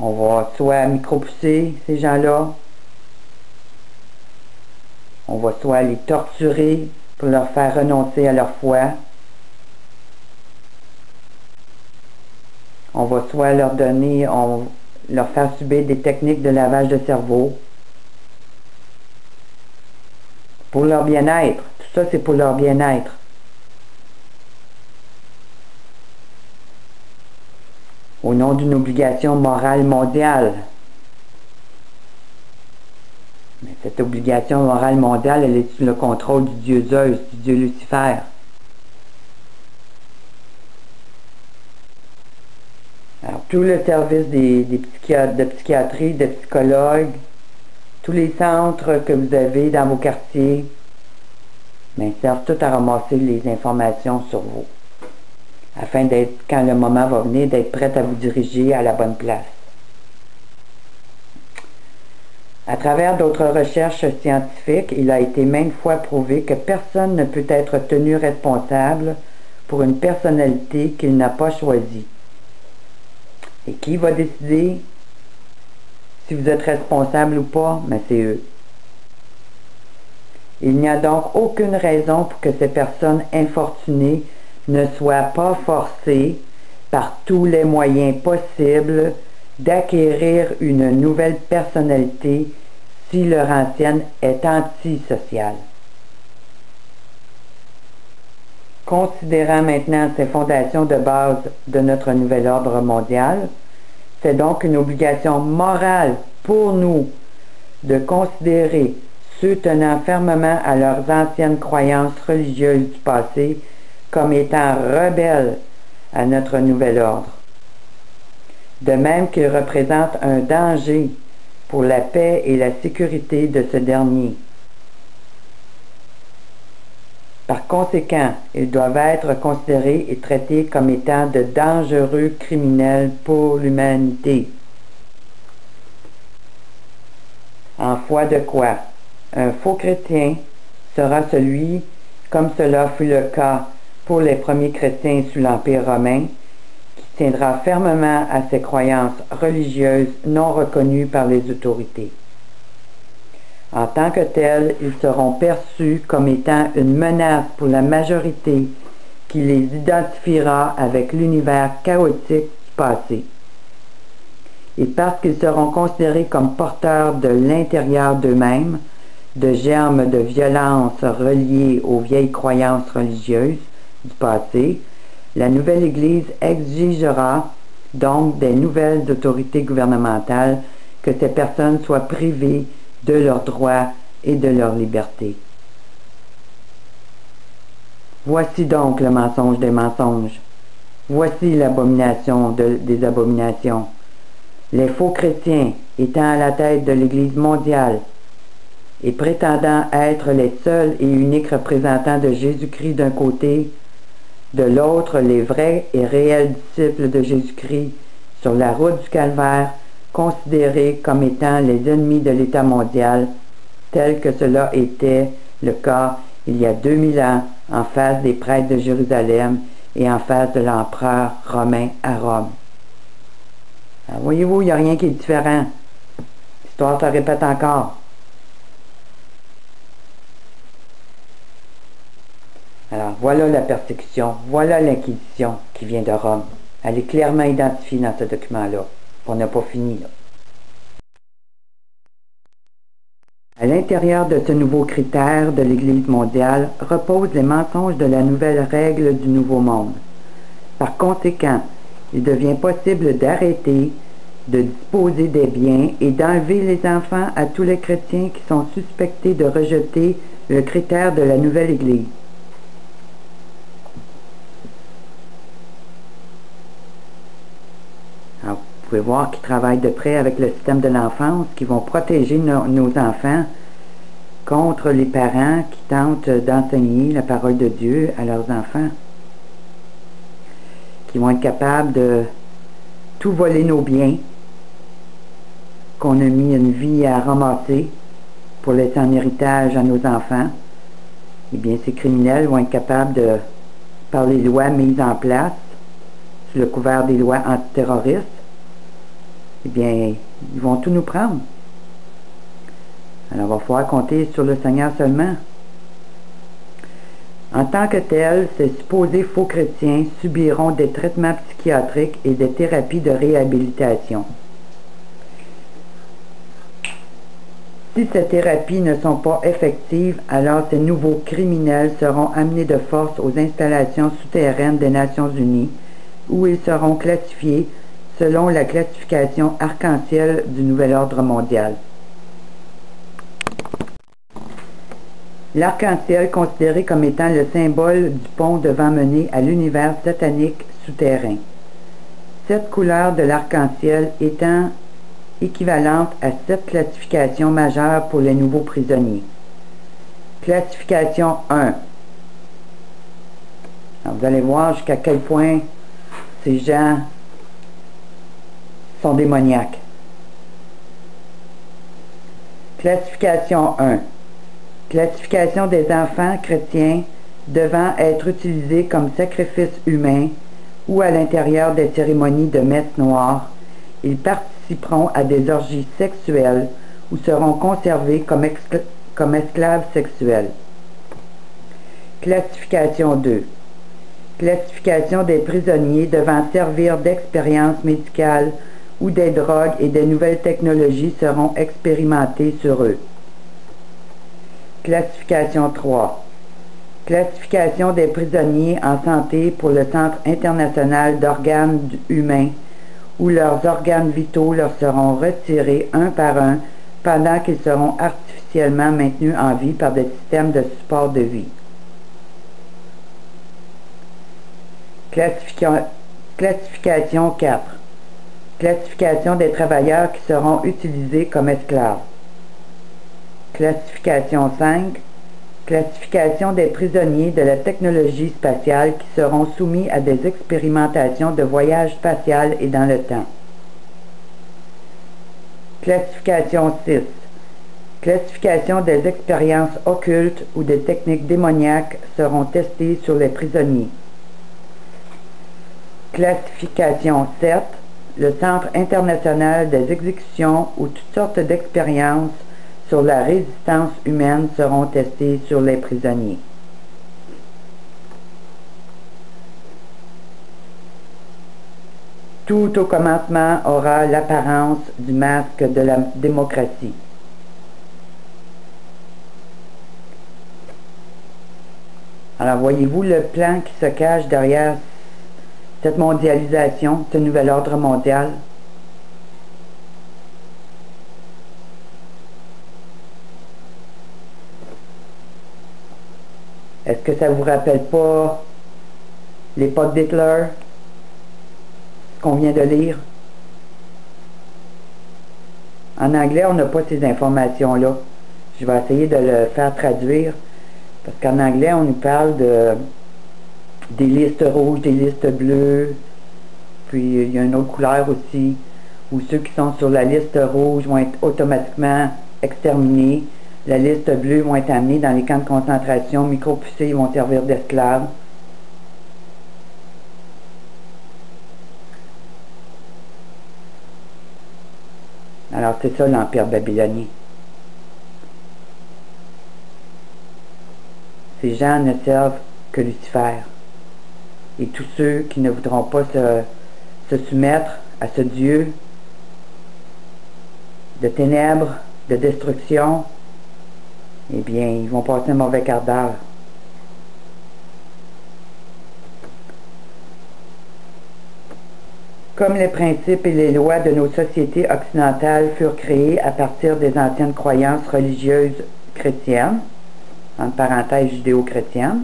On va soit micro-pousser ces gens-là, on va soit les torturer pour leur faire renoncer à leur foi, on va soit leur donner, leur faire subir des techniques de lavage de cerveau pour leur bien-être. Tout ça, c'est pour leur bien-être. Au nom d'une obligation morale mondiale. Mais cette obligation morale mondiale, elle est sous le contrôle du dieu Zeus, du dieu Lucifer. Alors, tout le service de psychiatrie, de psychologues, tous les centres que vous avez dans vos quartiers, ben, servent tout à ramasser les informations sur vous, afin d'être, quand le moment va venir, d'être prête à vous diriger à la bonne place. À travers d'autres recherches scientifiques, il a été maintes fois prouvé que personne ne peut être tenu responsable pour une personnalité qu'il n'a pas choisie. Et qui va décider si vous êtes responsable ou pas? Mais c'est eux. Il n'y a donc aucune raison pour que ces personnes infortunées ne soient pas forcées par tous les moyens possibles d'acquérir une nouvelle personnalité si leur ancienne est antisociale. Considérant maintenant ces fondations de base de notre nouvel ordre mondial, c'est donc une obligation morale pour nous de considérer ceux tenant fermement à leurs anciennes croyances religieuses du passé comme étant rebelles à notre nouvel ordre. De même qu'ils représentent un danger pour la paix et la sécurité de ce dernier. Par conséquent, ils doivent être considérés et traités comme étant de dangereux criminels pour l'humanité. En foi de quoi? Un faux chrétien sera celui, comme cela fut le cas pour les premiers chrétiens sous l'Empire romain, qui tiendra fermement à ses croyances religieuses non reconnues par les autorités. En tant que tels, ils seront perçus comme étant une menace pour la majorité qui les identifiera avec l'univers chaotique du passé. Et parce qu'ils seront considérés comme porteurs de l'intérieur d'eux-mêmes, de germes de violence reliés aux vieilles croyances religieuses du passé, la nouvelle Église exigera donc des nouvelles autorités gouvernementales que ces personnes soient privées de leurs droits et de leur liberté. Voici donc le mensonge des mensonges. Voici l'abomination des abominations. Les faux chrétiens étant à la tête de l'Église mondiale et prétendant être les seuls et uniques représentants de Jésus-Christ d'un côté, de l'autre les vrais et réels disciples de Jésus-Christ sur la route du calvaire, considérés comme étant les ennemis de l'État mondial, tel que cela était le cas il y a 2000 ans en face des prêtres de Jérusalem et en face de l'empereur romain à Rome. Alors, voyez-vous, il n'y a rien qui est différent. L'histoire se répète encore. Alors, voilà la persécution, voilà l'inquisition qui vient de Rome. Elle est clairement identifiée dans ce document-là. On n'a pas fini, là. À l'intérieur de ce nouveau critère de l'Église mondiale reposent les mensonges de la nouvelle règle du Nouveau Monde. Par conséquent, il devient possible d'arrêter, de disposer des biens et d'enlever les enfants à tous les chrétiens qui sont suspectés de rejeter le critère de la nouvelle Église. Alors, vous pouvez voir qu'ils travaillent de près avec le système de l'enfance, qui vont protéger nos enfants contre les parents qui tentent d'enseigner la parole de Dieu à leurs enfants, qui vont être capables de tout voler nos biens qu'on a mis une vie à ramasser pour laisser en héritage à nos enfants. Eh bien, ces criminels vont être capables de, par les lois mises en place, sous le couvert des lois antiterroristes, eh bien, ils vont tout nous prendre. Alors, il va falloir compter sur le Seigneur seulement. En tant que tel, ces supposés faux chrétiens subiront des traitements psychiatriques et des thérapies de réhabilitation. Si ces thérapies ne sont pas effectives, alors ces nouveaux criminels seront amenés de force aux installations souterraines des Nations Unies, où ils seront classifiés selon la classification arc-en-ciel du Nouvel Ordre mondial. L'arc-en-ciel considéré comme étant le symbole du pont devant mener à l'univers satanique souterrain. Cette couleur de l'arc-en-ciel étant équivalente à 7 classifications majeures pour les nouveaux prisonniers. Classification 1. Alors, vous allez voir jusqu'à quel point ces gens sont démoniaques. Classification 1. Classification des enfants chrétiens devant être utilisés comme sacrifice humain ou à l'intérieur des cérémonies de messe noire. Ils participeront à des orgies sexuelles ou seront conservés comme esclaves sexuels. Classification 2. Classification des prisonniers devant servir d'expérience médicale où des drogues et des nouvelles technologies seront expérimentées sur eux. Classification 3. Classification des prisonniers en santé pour le Centre international d'organes humains où leurs organes vitaux leur seront retirés un par un pendant qu'ils seront artificiellement maintenus en vie par des systèmes de support de vie. Classification 4. Classification des travailleurs qui seront utilisés comme esclaves. Classification 5. Classification des prisonniers de la technologie spatiale qui seront soumis à des expérimentations de voyage spatial et dans le temps. Classification 6. Classification des expériences occultes ou des techniques démoniaques seront testées sur les prisonniers. Classification 7. Le Centre international des exécutions où toutes sortes d'expériences sur la résistance humaine seront testées sur les prisonniers. Tout au commencement aura l'apparence du masque de la démocratie. Alors voyez-vous le plan qui se cache derrière cette mondialisation, ce nouvel ordre mondial? Est-ce que ça vous rappelle pas l'époque d'Hitler, ce qu'on vient de lire? En anglais, on n'a pas ces informations-là. Je vais essayer de le faire traduire, parce qu'en anglais, on nous parle des listes rouges, des listes bleues, puis il y a une autre couleur aussi, où ceux qui sont sur la liste rouge vont être automatiquement exterminés. La liste bleue vont être amenés dans les camps de concentration, micro-pucés, ils vont servir d'esclaves. Alors c'est ça l'Empire babylonien. Ces gens ne servent que Lucifer. Et tous ceux qui ne voudront pas se soumettre à ce Dieu de ténèbres, de destruction, eh bien, ils vont passer un mauvais quart d'heure. Comme les principes et les lois de nos sociétés occidentales furent créés à partir des anciennes croyances religieuses chrétiennes, entre parenthèses judéo-chrétiennes,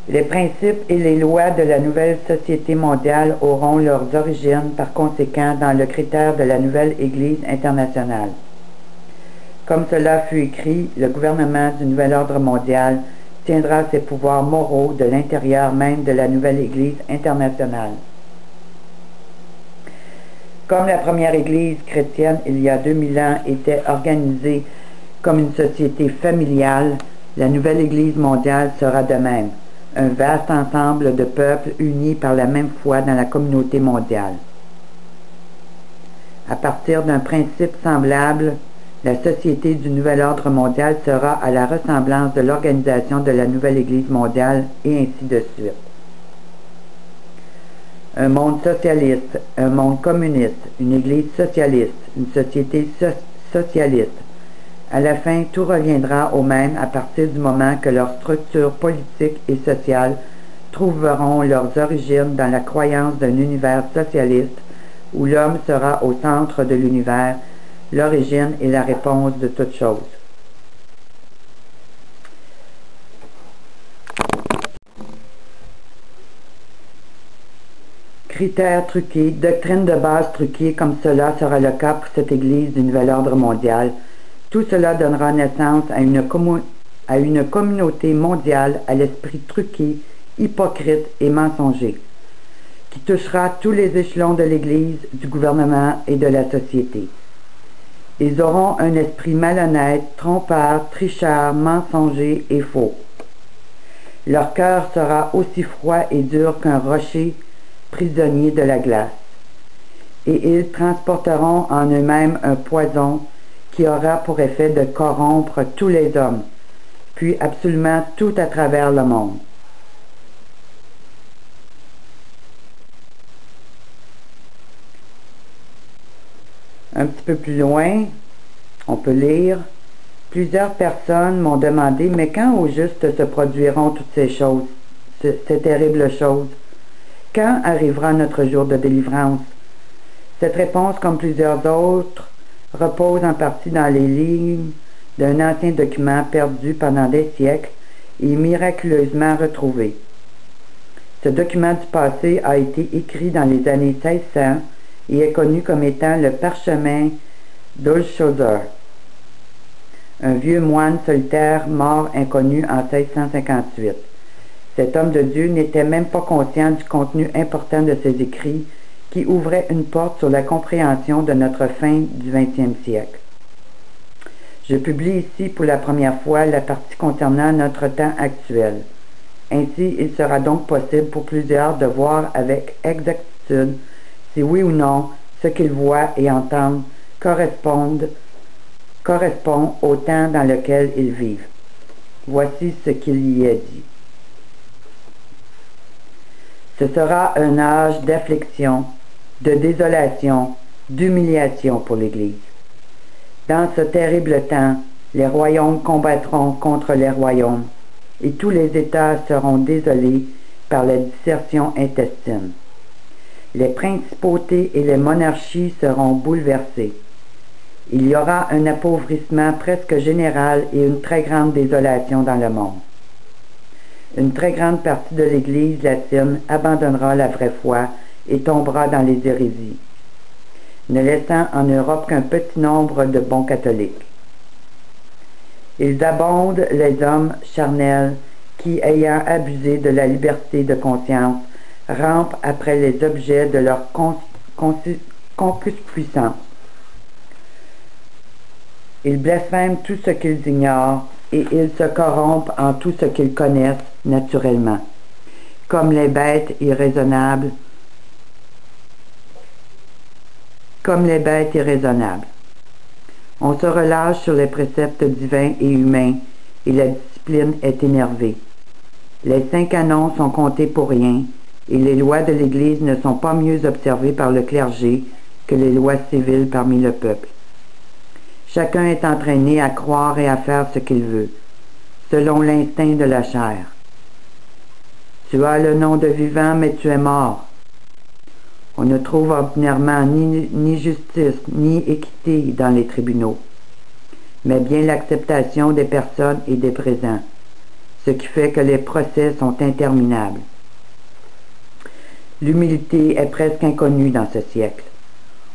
les principes et les lois de la nouvelle société mondiale auront leurs origines par conséquent dans le critère de la nouvelle Église internationale. Comme cela fut écrit, le gouvernement du nouvel ordre mondial tiendra ses pouvoirs moraux de l'intérieur même de la nouvelle Église internationale. Comme la première Église chrétienne il y a 2000 ans était organisée comme une société familiale, la nouvelle Église mondiale sera de même, un vaste ensemble de peuples unis par la même foi dans la communauté mondiale. À partir d'un principe semblable, la société du nouvel ordre mondial sera à la ressemblance de l'organisation de la nouvelle Église mondiale, et ainsi de suite. Un monde socialiste, un monde communiste, une Église socialiste, une société socialiste. À la fin, tout reviendra au même à partir du moment que leurs structures politiques et sociales trouveront leurs origines dans la croyance d'un univers socialiste où l'homme sera au centre de l'univers, l'origine et la réponse de toute chose. Critères truqués, doctrine de base truquée, comme cela sera le cas pour cette Église du nouvel ordre mondial. Tout cela donnera naissance à une communauté mondiale à l'esprit truqué, hypocrite et mensonger, qui touchera tous les échelons de l'Église, du gouvernement et de la société. Ils auront un esprit malhonnête, trompeur, tricheur, mensonger et faux. Leur cœur sera aussi froid et dur qu'un rocher, prisonnier de la glace. Et ils transporteront en eux-mêmes un poison qui aura pour effet de corrompre tous les hommes, puis absolument tout à travers le monde. Un petit peu plus loin, on peut lire « Plusieurs personnes m'ont demandé, mais quand au juste se produiront toutes ces choses, ces terribles choses? Quand arrivera notre jour de délivrance? » Cette réponse, comme plusieurs autres, repose en partie dans les lignes d'un ancien document perdu pendant des siècles et miraculeusement retrouvé. Ce document du passé a été écrit dans les années 1600 et est connu comme étant le parchemin d'Olshauser, un vieux moine solitaire mort inconnu en 1658. Cet homme de Dieu n'était même pas conscient du contenu important de ses écrits qui ouvraient une porte sur la compréhension de notre fin du XXe siècle. Je publie ici pour la première fois la partie concernant notre temps actuel. Ainsi, il sera donc possible pour plusieurs de voir avec exactitude si oui ou non ce qu'ils voient et entendent correspond au temps dans lequel ils vivent. Voici ce qu'il y est dit. Ce sera un âge d'affliction, de désolation, d'humiliation pour l'Église. Dans ce terrible temps, les royaumes combattront contre les royaumes, et tous les États seront désolés par la dissertion intestine. Les principautés et les monarchies seront bouleversées. Il y aura un appauvrissement presque général et une très grande désolation dans le monde. Une très grande partie de l'Église latine abandonnera la vraie foi et tombera dans les hérésies, ne laissant en Europe qu'un petit nombre de bons catholiques. Ils abondent les hommes charnels qui, ayant abusé de la liberté de conscience, rampent après les objets de leur concupiscence. Ils blasphèment tout ce qu'ils ignorent et ils se corrompent en tout ce qu'ils connaissent naturellement, comme les bêtes irraisonnables, On se relâche sur les préceptes divins et humains, et la discipline est énervée. Les 5 canons sont comptés pour rien, et les lois de l'Église ne sont pas mieux observées par le clergé que les lois civiles parmi le peuple. Chacun est entraîné à croire et à faire ce qu'il veut, selon l'instinct de la chair. Tu as le nom de vivant, mais tu es mort. On ne trouve ordinairement ni justice, ni équité dans les tribunaux, mais bien l'acceptation des personnes et des présents, ce qui fait que les procès sont interminables. L'humilité est presque inconnue dans ce siècle.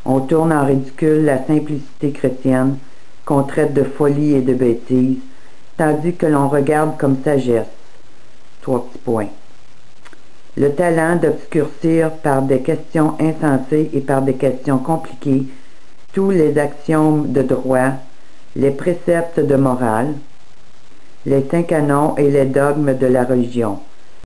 On tourne en ridicule la simplicité chrétienne, qu'on traite de folie et de bêtise, tandis que l'on regarde comme sagesse. 3 petits points. Le talent d'obscurcir par des questions insensées et par des questions compliquées tous les axiomes de droit, les préceptes de morale, les 5 canons et les dogmes de la religion.